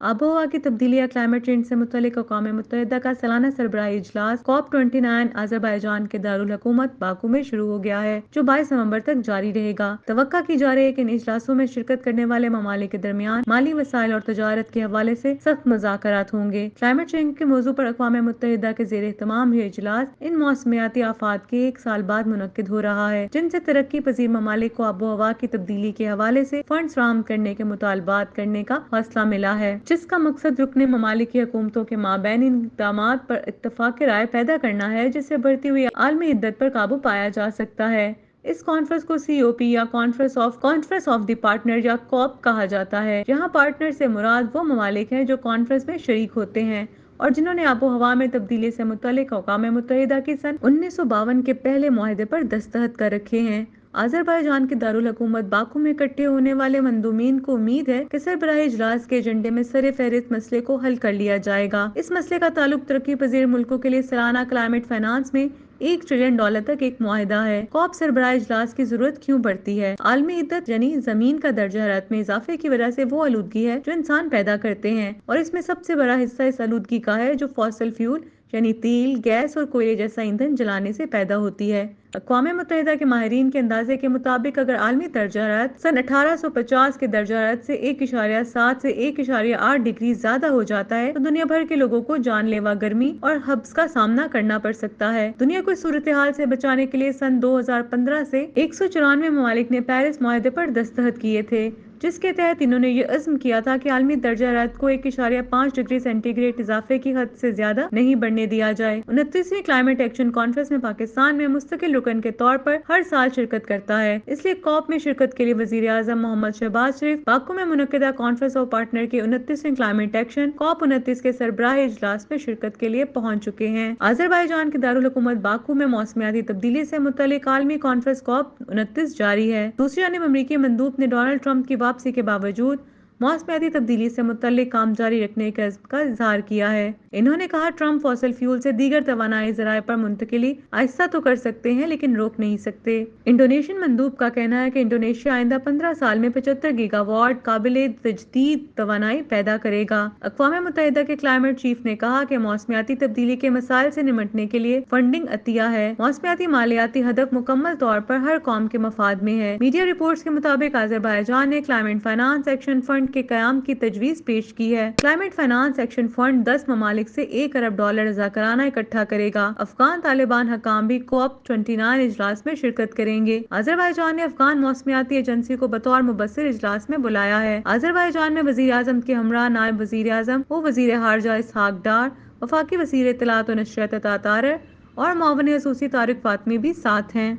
आबोहवा की तब्दीली या क्लाइमेट चेंज से मुतल्लिक अक़वाम मुत्तहिदा का सालाना सरबराही इजलास COP29 अज़रबैजान के दारुल हुकूमत बाकू में शुरू हो गया है, जो 22 नवंबर तक जारी रहेगा। तवक्का की जा रही है कि इन इजलासों में शिरकत करने वाले ममालिक के दरमियान माली वसाइल और तजारत के हवाले से सख्त मुज़ाकरात होंगे। क्लाइमेट चेंज के मौजू पर अक़वाम मुत्तहिदा के ज़ेर एहतमाम ये इजलास इन मौसमियाती आफात के 1 साल बाद मुनक्किद हो रहा है, जिनसे तरक्की पजीर ममालिक को आबोहवा की तब्दीली के हवाले से फंड फराहम करने के मुतालबात करने का हौसला मिला है, जिसका मकसद रुकने ममालिक की हुकूमतों के माबैन इन इक़दामात पर इत्तफ़ाक़ राय पैदा करना है, जिससे बढ़ती हुई आलमी हिद्दत पर काबू पाया जा सकता है। इस कॉन्फ्रेंस को COP या कॉन्फ्रेंस ऑफ द पार्टनर या COP कहा जाता है, जहां पार्टनर से मुराद वो ममालिक हैं जो कॉन्फ्रेंस में शरीक होते हैं और जिन्होंने आबो हवा में तब्दीली से मुतल्लिक अक़वाम मुत्तहिदा की सन 1952 के पहले मुआहदे पर दस्तखत कर रखे हैं। अज़रबैजान के दारुल हुकूमत बाकू में इकट्ठे होने वाले मंदूमीन को उम्मीद है कि सरबराही इजलास के एजेंडे में सरे फहरिस्त मसले को हल कर लिया जाएगा। इस मसले का ताल्लुक तरक्की पजीर मुल्कों के लिए सालाना क्लाइमेट फाइनेंस में $1 ट्रिलियन तक एक मुआहिदा है। COP सरबराही इजलास की जरूरत क्यों पड़ती है? आलमी हिद्दत यानी जमीन का दर्जा हरारत में इजाफे की वजह से वो आलूदगी है जो इंसान पैदा करते हैं, और इसमें सबसे बड़ा हिस्सा इस आलूदगी का है जो फॉसिल फ्यूल यानी तेल, गैस और कोयले जैसा ईंधन जलाने से पैदा होती है। अक़वाम मुत्तहिदा के माहिरीन के अंदाजे के मुताबिक अगर आलमी दर्जा हरारत सन 1850 के दर्जा हरारत से 1.7 से 1.8 डिग्री ज्यादा हो जाता है, तो दुनिया भर के लोगों को जानलेवा गर्मी और हब्स का सामना करना पड़ सकता है। दुनिया को इस सूरत हाल से बचाने के लिए सन 2015 से 194 ममालिक ने पेरिस मुआहदे पर दस्तखत किए थे, जिसके तहत इन्होंने ये अज़्म किया था कि आलमी दर्जा हरारत को 1.5 डिग्री सेंटीग्रेड इजाफे की हद से ज्यादा नहीं बढ़ने दिया जाए। 29वीं क्लाइमेट एक्शन कॉन्फ्रेंस में पाकिस्तान में मुस्तकिल रुकन के तौर पर हर साल शिरकत करता है, इसलिए COP में शिरकत के लिए वजीर आजम मोहम्मद शहबाज शरीफ बाकू में मुनक्किदा कॉन्फ्रेंस ऑफ पार्टनर के 29वीं क्लाइमेट एक्शन COP29 के सरबराही इजलास में शिरकत के लिए पहुँच चुके हैं। अज़रबैजान के दारुल हुकूमत बाकू में मौसमियाती तब्दीली से मुतल्लिक आलमी कॉन्फ्रेंस COP29 जारी है। दूसरी जानब अमरीकी मंदूब ने डोनाल्ड ट्रंप की वापसी के बावजूद मौसमियाती तब्दीली से मुतल्लिक काम जारी रखने के अज़्म का इजहार किया है। इन्होंने कहा, ट्रंप फॉसिल फ्यूल से दीगर तवानाई ज़राए पर मुंतकिली आहिस्ता तो कर सकते हैं लेकिन रोक नहीं सकते। इंडोनेशियन मंदूब का कहना है कि इंडोनेशिया आइंदा 15 साल में 75 गीगावाट काबिले तजदीद तवानाई पैदा करेगा। अक़वाम मुत्तहिदा के क्लाइमेट चीफ ने कहा कि मौसमियाती तब्दीली के मसाइल से निमटने के लिए फंडिंग अतिया है। मौसमियाती मालियाती हदफ मुकम्मल तौर पर हर कौम के मफाद में है। मीडिया रिपोर्ट्स के मुताबिक अज़रबैजान ने क्लाइमेट फाइनेंस एक्शन फंड के क़याम की तजवीज़ पेश की है। क्लाइमेट फाइनेंस एक्शन फंड 10 ममालिक से $1 अरब रज़ाकाराना इकट्ठा करेगा। अफगान तालिबान हकाम भी COP29 इजलास में शिरकत करेंगे। अज़रबैजान ने अफगान मौसमियाती एजेंसी को बतौर मुबस्सिर इजलास में बुलाया है। अज़रबैजान में वज़ीर आज़म के हमरा नायब वज़ीर आज़म व वज़ीर खारजा इसहाक डार, वफाकी वज़ीर इत्तलात व नशरियात अता तारर और मुआविन खसूसी तारिक फातमी भी साथ हैं।